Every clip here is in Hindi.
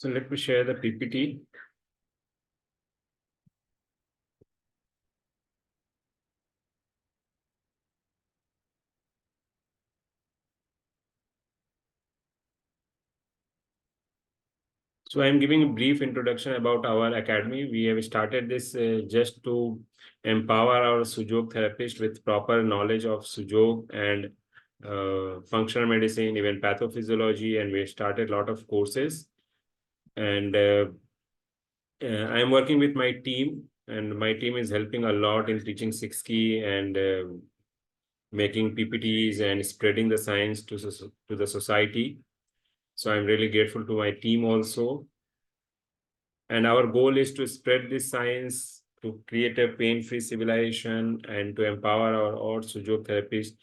So let me share the PPT. So I'm giving a brief introduction about our academy. We have started this just to empower our Sujok therapists with proper knowledge of Sujok and functional medicine, even pathophysiology, and we started a lot of courses. And I'm working with my team, and my team is helping a lot in teaching 6 key and making PPTs and spreading the science to the society. So I'm really grateful to my team also. And our goal is to spread this science, to create a pain-free civilization, and to empower our Sujok therapists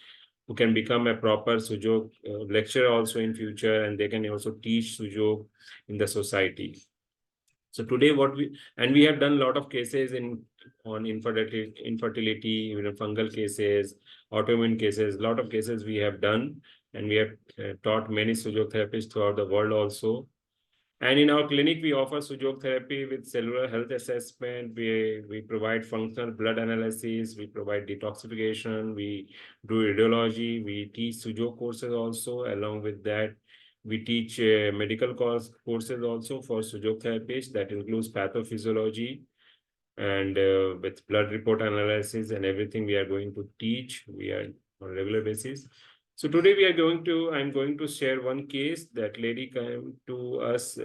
who can become a proper Sujok lecturer also in future, and they can also teach Sujok in the society. So today we have done a lot of cases on infertility, fungal cases, autoimmune cases, a lot of cases we have done, and we have taught many Sujok therapists throughout the world also. And in our clinic, we offer Sujok therapy with cellular health assessment. We provide functional blood analysis. We provide detoxification. We do radiology. We teach Sujok courses also. Along with that, we teach medical courses also for Sujok therapists. That includes pathophysiology and with blood report analysis and everything we are going to teach. We are on a regular basis. So today I'm going to share one case. That lady came to us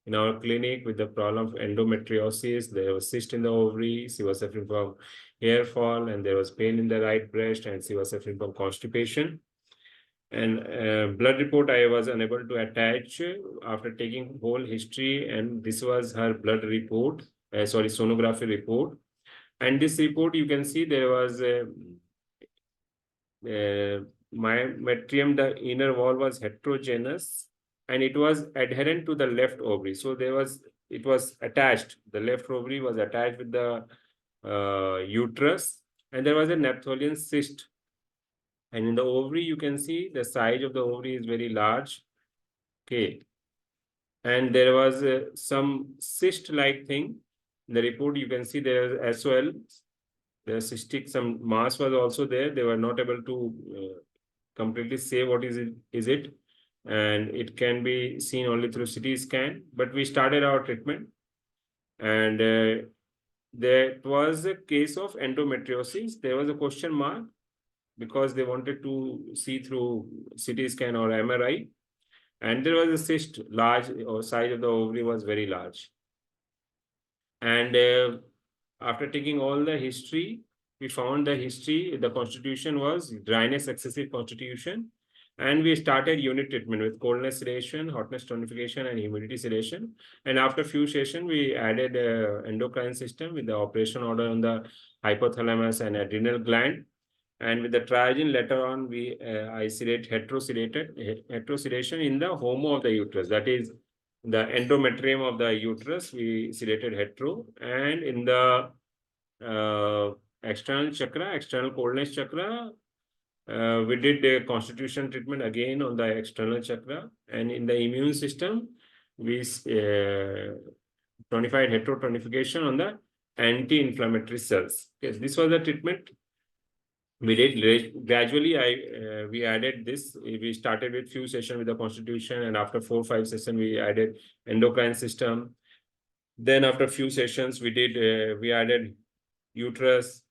in our clinic with the problem of endometriosis. There was cyst in the ovary. She was suffering from hair fall, and there was pain in the right breast, and she was suffering from constipation. And blood report I was unable to attach after taking whole history, and this was her blood report, sonography report. And this report, you can see there was myometrium, the inner wall was heterogeneous, and it was adherent to the left ovary. So it was attached. The left ovary was attached with the uterus, and there was a Naphtholian cyst. And in the ovary, you can see the size of the ovary is very large. Okay. And there was some cyst-like thing. In the report, you can see there as well. The cystic, some mass was also there. They were not able to completely say what is it. And it can be seen only through CT scan. But we started our treatment. And there was a case of endometriosis. There was a question mark because they wanted to see through CT scan or MRI. And there was a cyst, large, or size of the ovary was very large. And after taking all the history, we found the constitution was dryness, excessive constitution. And we started unit treatment with coldness sedation, hotness tonification, and humidity sedation. And after few sessions, we added endocrine system with the operation order on the hypothalamus and adrenal gland. And with the triagen, later on, we isolate heterosedation in the homo of the uterus. That is the endometrium of the uterus, we sedated hetero. And in the external chakra, external coldness chakra, we did a constitution treatment again on the external chakra. And in the immune system, we tonified heterotonification on the anti-inflammatory cells. Yes, this was the treatment we did. Gradually we added this. We started with few sessions with the constitution, and after 4-5 sessions we added endocrine system. Then after few sessions we added uterus,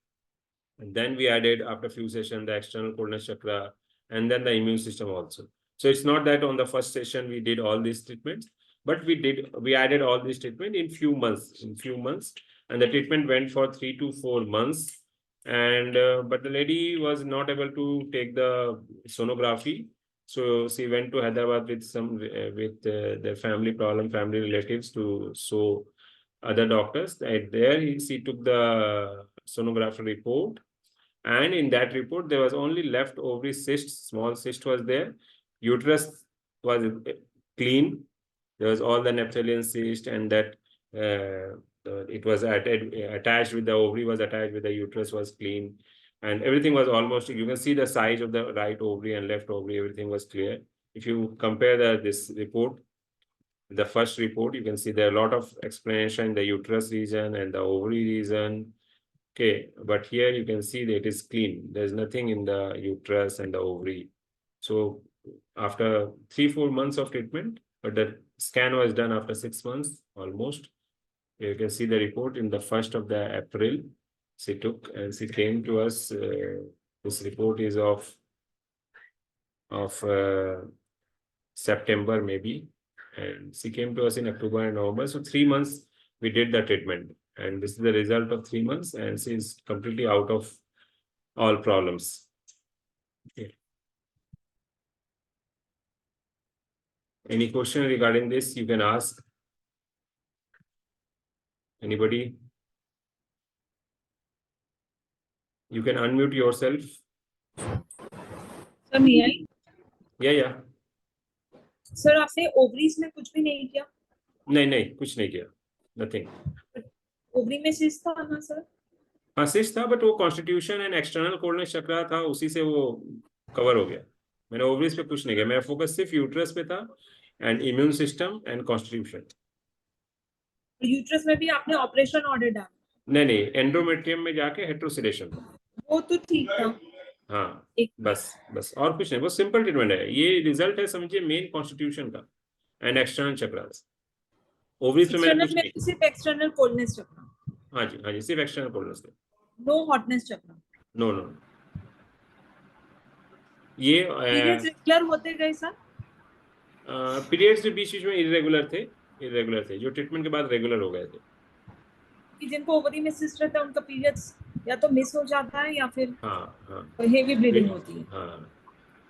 and then we added after few sessions the external coldness chakra, and then the immune system also. So it's not that on the first session we did all these treatments, but we added all these treatment in few months, and the treatment went for 3 to 4 months. And but the lady was not able to take the sonography, so she went to Hyderabad with their family relatives to show other doctors. And there she took the sonography report, and in that report there was only left ovary cyst, small cyst was there. Uterus was clean. There was all the Naphtholian cyst, and that it was attached with the ovary, was attached with the uterus, was clean, and everything was almost, you can see the size of the right ovary and left ovary, everything was clear. If you compare this report, The first report, you can see there are a lot of explanation in the uterus region and the ovary region. Okay, but here you can see that it is clean. There's nothing in the uterus and the ovary. So after 3-4 months of treatment, but the scan was done after 6 months almost. You can see the report in the 1st of the April. She took and she came to us. This report is of September maybe, and she came to us in October and November. So 3 months we did the treatment, and this is the result of 3 months, and she is completely out of all problems. Okay. Any question regarding this, you can ask. Anybody? You can unmute yourself. Sir नहीं आई? Yeah. सर आपने ओवरीज में कुछ भी नहीं किया? नहीं, कुछ नहीं किया. Nothing. ओवरी में सिस्ट था ना सर? हाँ, सिस्ट था, बट वो कॉन्स्टिट्यूशन एंड एक्सटर्नल कोल्डनेस चक्रा था, उसी से वो कवर हो गया. मैंने ओवरीज पे कुछ नहीं किया. मेरा फोकस सिर्फ यूट्रस पे था and immune system and constitution. Uterus में भी आपने ऑपरेशन ऑर्डर डाला? नहीं, एंडोमेट्रियम में जाके हेट्रोसिलेशन. वो तो ठीक था. हाँ, बस और कुछ नहीं. बहुत सिंपल ट्रीटमेंट है. ये रिजल्ट है, समझिए, मेन कॉन्स्टिट्यूशन का एंड एक्सटर्नल चक्रास. ओवरीज पे मैंने कुछ नहीं. सिर्फ एक्सटर्नल कोल्डनेस चक्रा? हाँ जी, सिर्फ एक्सटर्नल कोल्डनेस. नो हॉटनेस चक्रा? नो. ये पीरियड्स रेगुलर होते गए सर? पीरियड्स भी बीच में इरेगुलर थे, जो ट्रीटमेंट के बाद रेगुलर हो गए थे. कि जिनको ओवरी में सिस्ट रहता है उनका पीरियड्स या तो मिस हो जाता है या फिर हाँ हेवी ब्लीडिंग होती है. हाँ,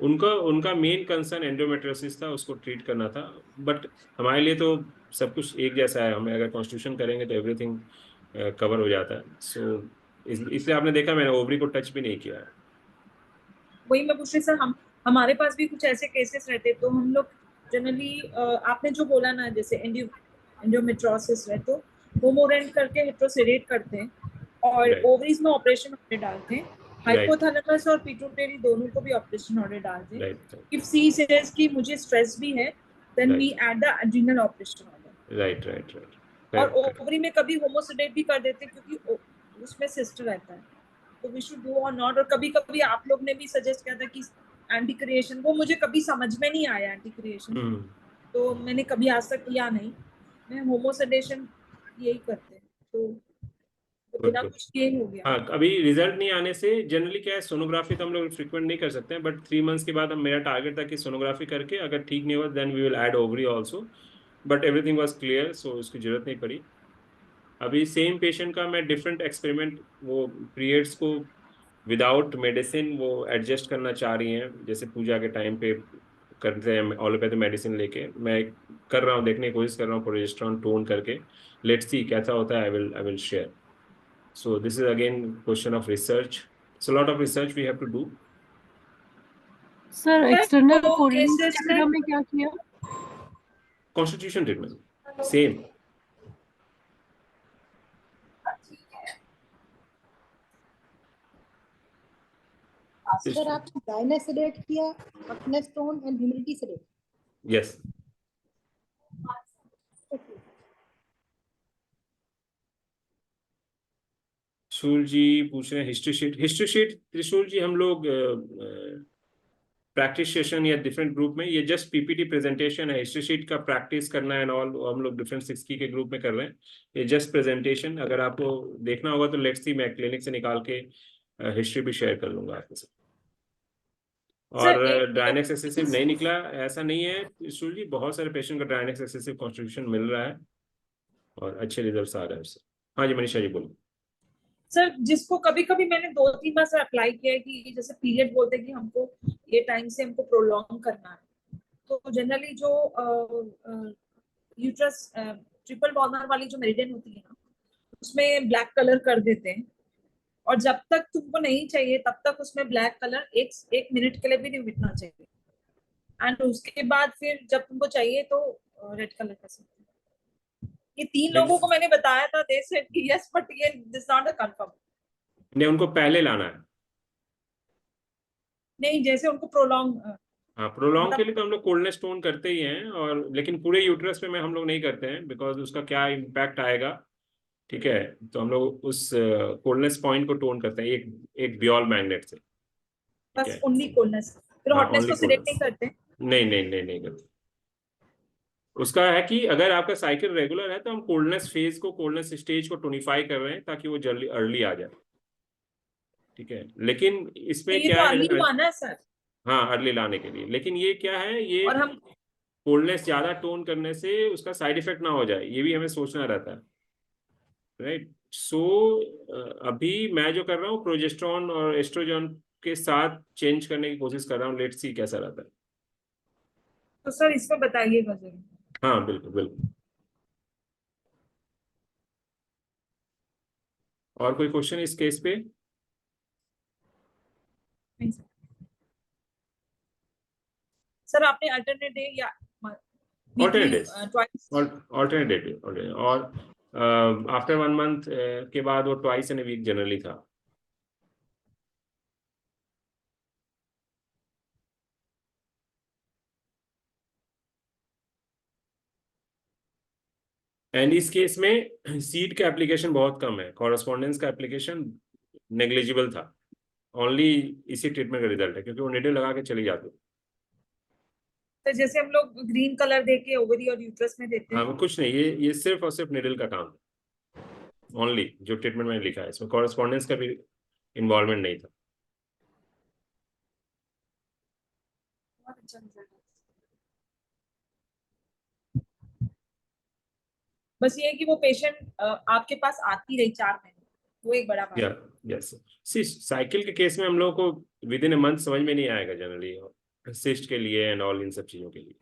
उनका मेन कंसर्न एंडोमेट्रियोसिस था, उसको ट्रीट करना था. बट हमारे लिए तो सब कुछ एक जैसा है. हमें अगर कॉन्स्टिट्यूशन करेंगे तो एवरीथिंग कवर हो जाता है. सो इसलिए आपने देखा मैंने ओवरी को टच भी नहीं किया है. वही मैं पूछ रही सर, हमारे पास भी कुछ ऐसे केसेस रहते तो हम लोग जनरली आपने जो बोला ना, जैसे एंडोमेट्रोसिस है तो होमोरेंट करके हेट्रोसेरेट करते हैं और ओवरीज में ऑपरेशन ऑर्डर डालते हैं. हाइपोथैलेमस और पिट्यूटरी दोनों को भी ऑपरेशन ऑर्डर डालते हैं. इफ सी सेज कि मुझे स्ट्रेस भी है, then we add the adrenal operation order. Right. और ओवरी में कभी होमोसेडेट भी कर देते हैं क्योंकि उसमें सिस्ट रहता है, तो वी शुड डू और नॉट. और कभी आप लोग ने भी सजेस्ट किया था कि एंटी क्रिएशन, वो मुझे कभी समझ में नहीं आया एंटी क्रिएशन, तो मैंने कभी आज तक किया नहीं. मैं होमोसेडेशन यही करते हैं, तो बिना कुछ किए हो गया. हाँ, अभी रिजल्ट नहीं आने से जनरली क्या है, सोनोग्राफी तो हम लोग फ्रीक्वेंट नहीं कर सकते हैं, बट 3 मंथ्स के बाद हम, मेरा टारगेट था कि सोनोग्राफी करके अगर ठीक नहीं हुआ then we will add ovary also. But everything was clear, so उसकी जरूरत नहीं पड़ी. अभी सेम पेशेंट का मैं डिफरेंट एक्सपेरिमेंट, वो पीरियड्स को विदाउट मेडिसिन वो एडजस्ट करना चाह रही हैं, जैसे पूजा के टाइम पे करते हैं एलोपैथी मेडिसिन लेके. मैं कर रहा हूँ, देखने की कोशिश कर रहा हूँ प्रोजेस्टेरॉन टोन करके. लेट्स सी कैसा होता है. I will share. So this is again question of research. So a lot of research we have to do. Sir, external coordinates में क्या किया? Constitution treatment. Same. सर आपने ड्राइनेस सेडेट किया, hotness tone and humidity sedate? Yes. त्रिशूल जी पूछ रहे हैं हिस्ट्री शीट. त्रिशूल जी, हम लोग प्रैक्टिस सेशन या डिफरेंट ग्रुप में, ये जस्ट पीपीटी प्रेजेंटेशन है. हिस्ट्री शीट का प्रैक्टिस करना है ऑल, हम लोग डिफरेंट 6 के ग्रुप में कर रहे हैं. ये जस्ट प्रेजेंटेशन. अगर आपको देखना होगा तो लेट्स सी, मैं क्लिनिक से निकाल के हिस्ट्री भी शेयर कर लूंगा आपके साथ. और ड्राइनेक्स एक्सेसिव नहीं निकला, ऐसा नहीं है त्रिशूल जी. बहुत सारे पेशेंट का ड्राइनेक्स एक्सेसिव कॉन्स्टिट्यूशन मिल रहा है और अच्छे रिजल्ट आ रहे हैं उससे. हाँ जी, मनीषा जी बोलो. सर, जिसको कभी कभी मैंने 2-3 बार से अप्लाई किया है कि जैसे पीरियड बोलते हैं कि हमको ये टाइम से हमको प्रोलॉन्ग करना है, तो जनरली जो यूट्रस ट्रिपल बॉर्नर वाली जो मेरिडियन होती है ना, उसमें ब्लैक कलर कर देते हैं. और जब तक तुमको नहीं चाहिए तब तक उसमें ब्लैक कलर एक मिनट के लिए भी नहीं मिटना चाहिए. एंड उसके बाद फिर जब तुमको चाहिए तो रेड कलर कर सकते हैं. ये 3 लोगों को मैंने बताया था, दे सेड कि यस, बट ये दिस नॉट अ कंफर्म. नहीं, उनको पहले लाना है. नहीं, जैसे उनको प्रोलॉन्ग. हाँ, प्रोलॉन्ग के मतलब लिए तो हम लोग कोल्डनेस टोन करते ही हैं, और लेकिन पूरे यूट्रस पे में हम लोग नहीं करते हैं, बिकॉज उसका क्या इम्पैक्ट आएगा। ठीक है, तो हम लोग उस कोल्डनेस पॉइंट को टोन करते हैं एक एक बियॉल मैग्नेट से। ठीक बस है, ओनली कोल्डनेस, फिर हाँ, हॉटनेस ओनली को सिलेक्ट कोल्डनेस। नहीं करते। नहीं नहीं नहीं नहीं करते। उसका है कि अगर आपका साइकिल रेगुलर है तो हम कोल्डनेस फेज को, कोल्डनेस स्टेज को टोनिफाई कर रहे हैं ताकि वो जल्दी अर्ली आ जाए। ठीक है, लेकिन तो इसमें ये क्या तो है, अर्ली आना है सर। हाँ, अर्ली लाने के लिए, लेकिन ये क्या है, ये और हम कोल्डनेस ज्यादा टोन करने से उसका साइड इफेक्ट ना हो जाए, ये भी हमें सोचना रहता है। राइट, सो अभी मैं जो कर रहा हूँ प्रोजेस्टेरॉन और एस्ट्रोजन के साथ चेंज करने की कोशिश कर रहा हूँ, लेट्स सी कैसा रहता है। तो सर इस पे बताइएगा जरूर। हाँ, बिल्कुल बिल्कुल। और कोई क्वेश्चन इस केस पे? नहीं सर। सर आपने अल्टरनेट डे या वीकली ऑल्टरनेट ट्वाइस? ऑल्टरनेट और आफ्टर 1 मंथ के बाद वो ट्वाइस इन वीक जनरली था। एंड इस केस में सीट का एप्लीकेशन बहुत कम है, कॉरेस्पॉन्डेंस का एप्लीकेशन नेग्लिजिबल था। ओनली इसी ट्रीटमेंट का रिजल्ट है, क्योंकि वो नेडल लगा के चली जाती। तो जैसे हम लोग ग्रीन कलर दे के ओवरी और यूट्रस में देते हाँ, हैं। वो कुछ नहीं, ये सिर्फ और सिर्फ निडल का काम है। ओनली जो ट्रीटमेंट मैंने लिखा है, इसमें कॉरेस्पॉन्डेंस का भी इन्वॉल्वमेंट नहीं था। बहुत अच्छा रिजल्ट है। बस ये है कि वो पेशेंट आपके पास आती रही 4 महीने, वो एक बड़ा बात या है। यस, सी साइकिल के केस में हम लोग को विद इन अ मंथ समझ में नहीं आएगा जनरली, सिस्ट के लिए एंड ऑल, इन सब चीजों के लिए।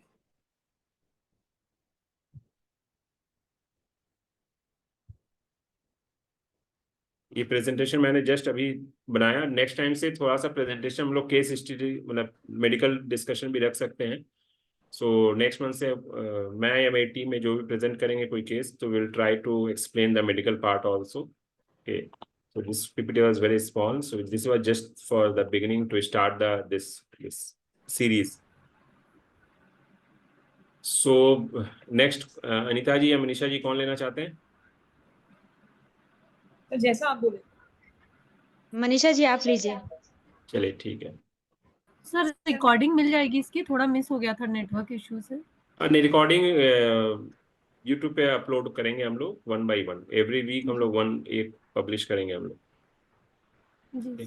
ये प्रेजेंटेशन मैंने जस्ट अभी बनाया, नेक्स्ट टाइम से थोड़ा सा प्रेजेंटेशन हम लोग केस हिस्ट्री, मतलब मेडिकल डिस्कशन भी रख सकते हैं। सो नेक्स्ट मंथ से मैं या मेरी टीम में जो भी प्रेजेंट करेंगे कोई केस, तो will try to explain the medical part also. Okay, so this PPT was very small, so this was just for the beginning to start this series. So next, Anita ji या मनीषा जी, कौन लेना चाहते हैं? तो जैसा आप बोले। मनीषा जी आप लीजिए। चलिए ठीक है। सर रिकॉर्डिंग मिल जाएगी इसकी? थोड़ा मिस हो गया था नेटवर्क इशू से। नहीं, रिकॉर्डिंग यूट्यूब पे अपलोड करेंगे हम लोग 1 by 1, एवरी वीक हम लोग एक पब्लिश करेंगे हम लोग। जी